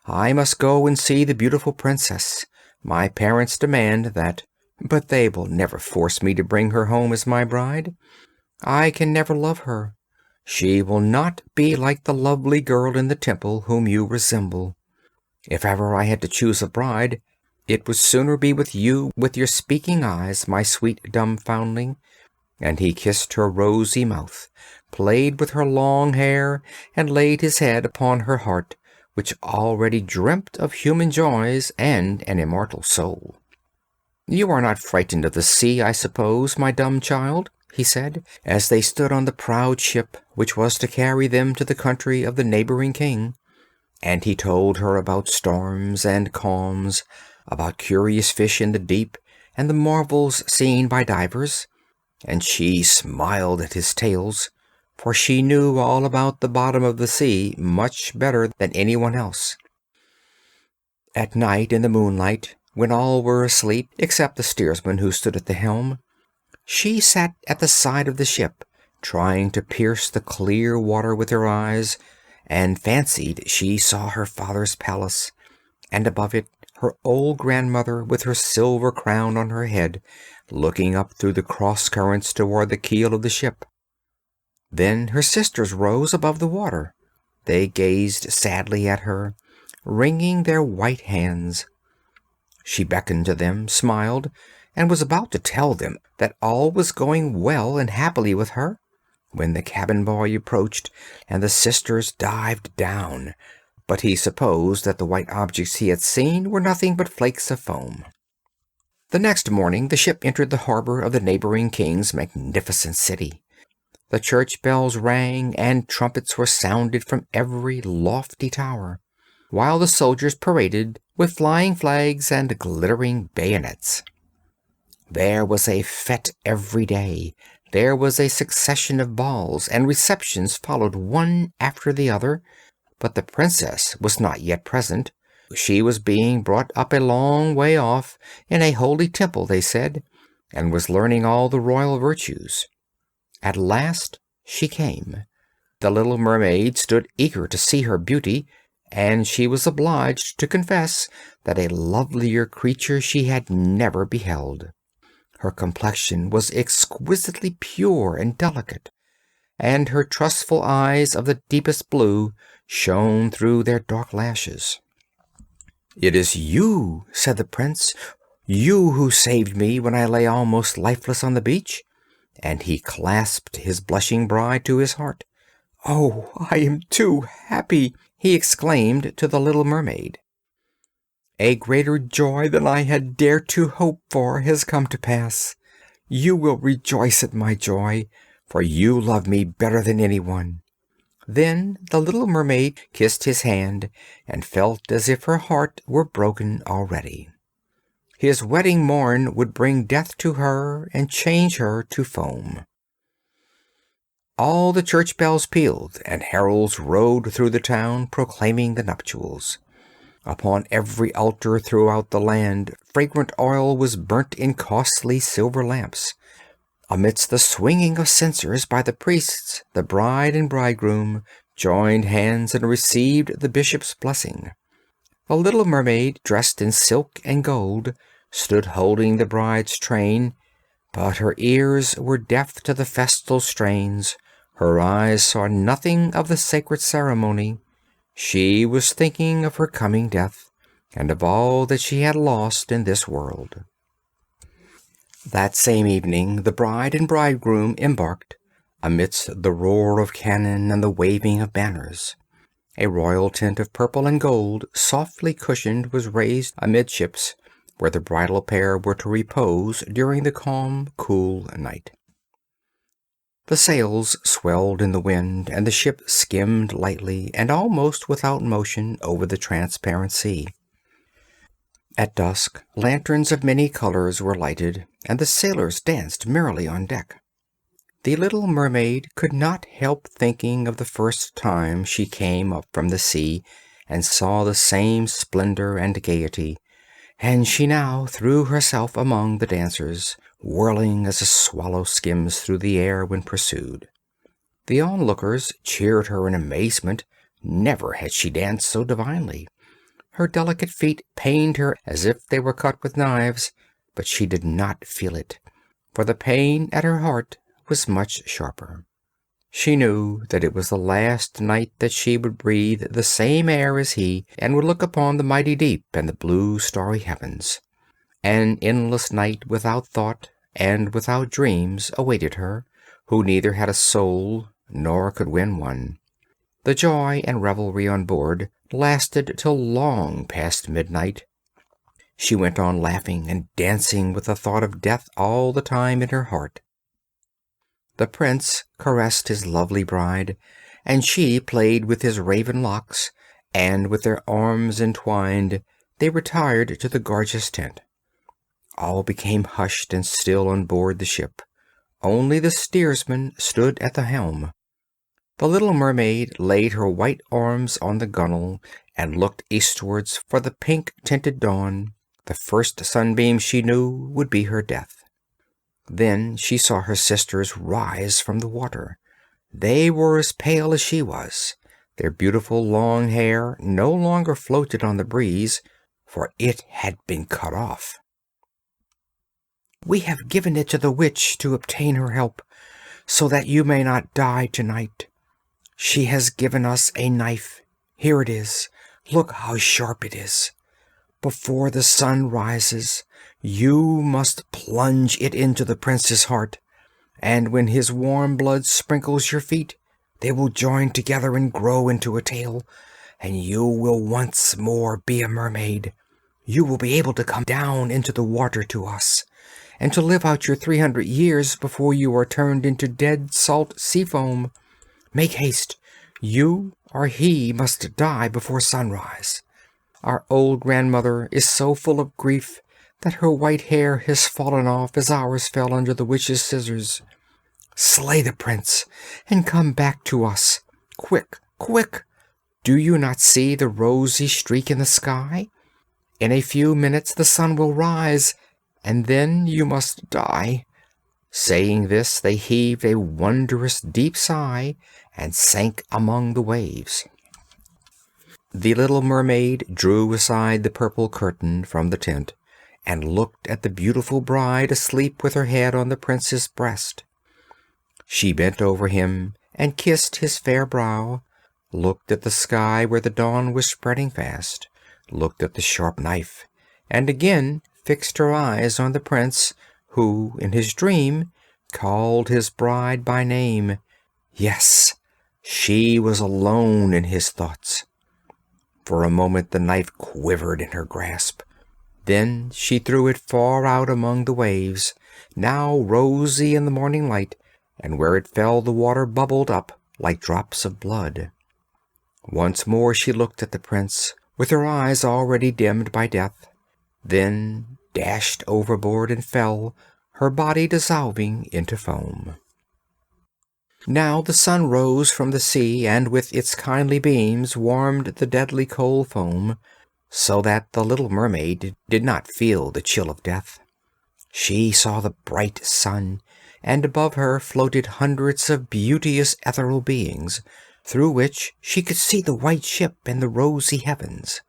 "I must go and see the beautiful princess. My parents demand that, but they will never force me to bring her home as my bride. I can never love her. She will not be like the lovely girl in the temple whom you resemble. If ever I had to choose a bride, it would sooner be with you, with your speaking eyes, my sweet dumb foundling." And he kissed her rosy mouth, played with her long hair, and laid his head upon her heart, which already dreamt of human joys and an immortal soul. "You are not frightened of the sea, I suppose, my dumb child?" he said, as they stood on the proud ship which was to carry them to the country of the neighboring king. And he told her about storms and calms, about curious fish in the deep, and the marvels seen by divers. And she smiled at his tales, for she knew all about the bottom of the sea much better than anyone else. At night, in the moonlight, when all were asleep except the steersman who stood at the helm, she sat at the side of the ship, trying to pierce the clear water with her eyes, and fancied she saw her father's palace, and above it her old grandmother with her silver crown on her head, looking up through the cross currents toward the keel of the ship. Then her sisters rose above the water. They gazed sadly at her, wringing their white hands. She beckoned to them, smiled, and was about to tell them that all was going well and happily with her, when the cabin boy approached and the sisters dived down, but he supposed that the white objects he had seen were nothing but flakes of foam. The next morning the ship entered the harbor of the neighboring king's magnificent city. The church bells rang and trumpets were sounded from every lofty tower, while the soldiers paraded with flying flags and glittering bayonets. There was a fête every day. There was a succession of balls, and receptions followed one after the other, but the princess was not yet present. She was being brought up a long way off, in a holy temple, they said, and was learning all the royal virtues. At last she came. The little mermaid stood eager to see her beauty, and she was obliged to confess that a lovelier creature she had never beheld. Her complexion was exquisitely pure and delicate, and her trustful eyes of the deepest blue shone through their dark lashes. "It is you," said the prince, "you who saved me when I lay almost lifeless on the beach," and he clasped his blushing bride to his heart. "Oh, I am too happy!" he exclaimed to the little mermaid. "A greater joy than I had dared to hope for has come to pass. You will rejoice at my joy, for you love me better than anyone." Then the little mermaid kissed his hand and felt as if her heart were broken already. His wedding morn would bring death to her and change her to foam. All the church bells pealed, and heralds rode through the town proclaiming the nuptials. Upon every altar throughout the land fragrant oil was burnt in costly silver lamps. Amidst the swinging of censers by the priests, the bride and bridegroom joined hands and received the bishop's blessing. The little mermaid, dressed in silk and gold, stood holding the bride's train, but her ears were deaf to the festal strains, her eyes saw nothing of the sacred ceremony. She was thinking of her coming death, and of all that she had lost in this world. That same evening the bride and bridegroom embarked, amidst the roar of cannon and the waving of banners. A royal tent of purple and gold, softly cushioned, was raised amidships, where the bridal pair were to repose during the calm, cool night. The sails swelled in the wind, and the ship skimmed lightly and almost without motion over the transparent sea. At dusk, lanterns of many colors were lighted, and the sailors danced merrily on deck. The little mermaid could not help thinking of the first time she came up from the sea and saw the same splendor and gaiety, and she now threw herself among the dancers, whirling as a swallow skims through the air when pursued. The onlookers cheered her in amazement. Never had she danced so divinely. Her delicate feet pained her as if they were cut with knives, but she did not feel it, for the pain at her heart was much sharper. She knew that it was the last night that she would breathe the same air as he, and would look upon the mighty deep and the blue starry heavens. An endless night without thought and without dreams awaited her, who neither had a soul nor could win one. The joy and revelry on board lasted till long past midnight. She went on laughing and dancing with the thought of death all the time in her heart. The prince caressed his lovely bride, and she played with his raven locks, and with their arms entwined they retired to the gorgeous tent. All became hushed and still on board the ship. Only the steersman stood at the helm. The little mermaid laid her white arms on the gunwale and looked eastwards for the pink-tinted dawn. The first sunbeam she knew would be her death. Then she saw her sisters rise from the water. They were as pale as she was. Their beautiful long hair no longer floated on the breeze, for it had been cut off. "We have given it to the witch to obtain her help, so that you may not die tonight. She has given us a knife. Here it is. Look how sharp it is. Before the sun rises, you must plunge it into the prince's heart, and when his warm blood sprinkles your feet, they will join together and grow into a tail, and you will once more be a mermaid. You will be able to come down into the water to us, and to live out your 300 years before you are turned into dead salt sea foam. Make haste. You or he must die before sunrise. Our old grandmother is so full of grief that her white hair has fallen off as ours fell under the witch's scissors. Slay the prince and come back to us. Quick, quick! Do you not see the rosy streak in the sky? In a few minutes the sun will rise, and then you must die." Saying this, they heaved a wondrous deep sigh and sank among the waves. The little mermaid drew aside the purple curtain from the tent and looked at the beautiful bride asleep with her head on the prince's breast. She bent over him and kissed his fair brow, looked at the sky where the dawn was spreading fast, looked at the sharp knife, and again fixed her eyes on the prince, who, in his dream, called his bride by name. Yes, she was alone in his thoughts. For a moment the knife quivered in her grasp. Then she threw it far out among the waves, now rosy in the morning light, and where it fell the water bubbled up like drops of blood. Once more she looked at the prince, with her eyes already dimmed by death, then dashed overboard and fell, her body dissolving into foam. Now the sun rose from the sea, and with its kindly beams warmed the deadly cold foam, so that the little mermaid did not feel the chill of death. She saw the bright sun, and above her floated hundreds of beauteous ethereal beings, through which she could see the white ship and the rosy heavens.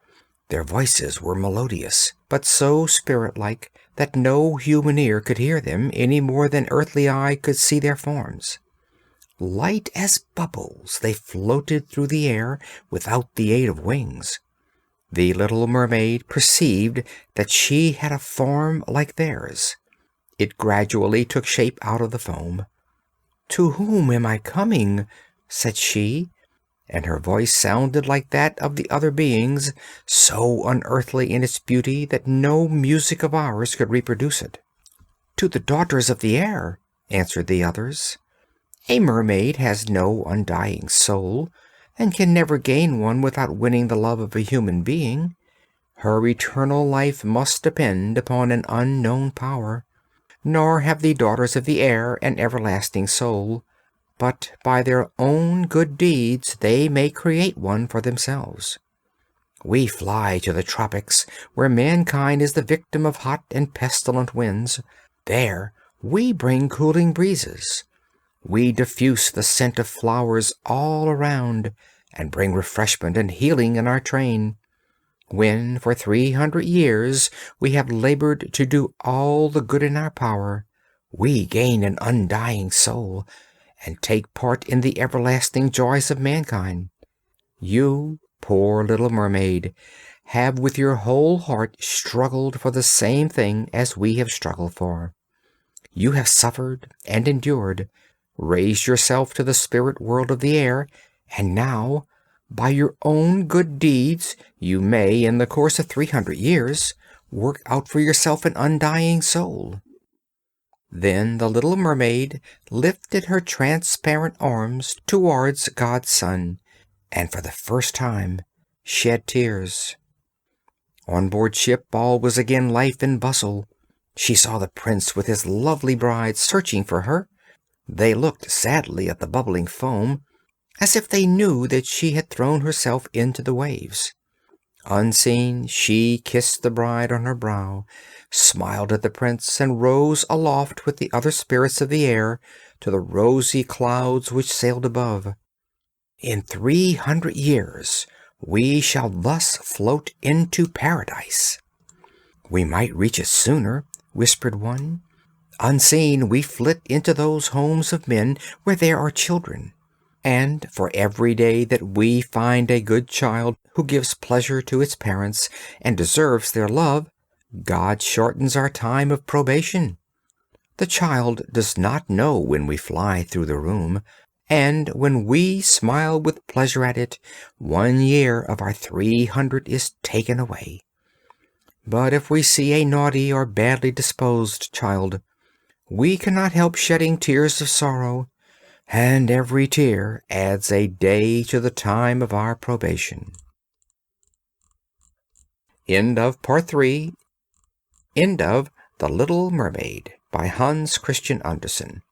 Their voices were melodious, but so spirit-like that no human ear could hear them any more than earthly eye could see their forms. Light as bubbles, they floated through the air without the aid of wings. The little mermaid perceived that she had a form like theirs. It gradually took shape out of the foam. "To whom am I coming?" said she, and her voice sounded like that of the other beings, so unearthly in its beauty that no music of ours could reproduce it. "To the daughters of the air," answered the others. "A mermaid has no undying soul, and can never gain one without winning the love of a human being. Her eternal life must depend upon an unknown power. Nor have the daughters of the air an everlasting soul, but by their own good deeds they may create one for themselves. We fly to the tropics, where mankind is the victim of hot and pestilent winds. There we bring cooling breezes. We diffuse the scent of flowers all around, and bring refreshment and healing in our train. When for 300 years we have labored to do all the good in our power, we gain an undying soul, and take part in the everlasting joys of mankind. You, poor little mermaid, have with your whole heart struggled for the same thing as we have struggled for. You have suffered and endured, raised yourself to the spirit world of the air, and now, by your own good deeds, you may, in the course of 300 years, work out for yourself an undying soul." Then the little mermaid lifted her transparent arms towards God's Son, and for the first time shed tears. On board ship all was again life and bustle. She saw the prince with his lovely bride searching for her. They looked sadly at the bubbling foam, as if they knew that she had thrown herself into the waves. Unseen, she kissed the bride on her brow, smiled at the prince, and rose aloft with the other spirits of the air to the rosy clouds which sailed above. In 300 years we shall thus float into paradise. We might reach it sooner, whispered one. Unseen, we flit into those homes of men where there are children. And for every day that we find a good child who gives pleasure to its parents and deserves their love, God shortens our time of probation. The child does not know when we fly through the room, and when we smile with pleasure at it, 1 year of our 300 is taken away. But if we see a naughty or badly disposed child, we cannot help shedding tears of sorrow, and every tear adds a day to the time of our probation. End of Part 3. End of The Little Mermaid by Hans Christian Andersen.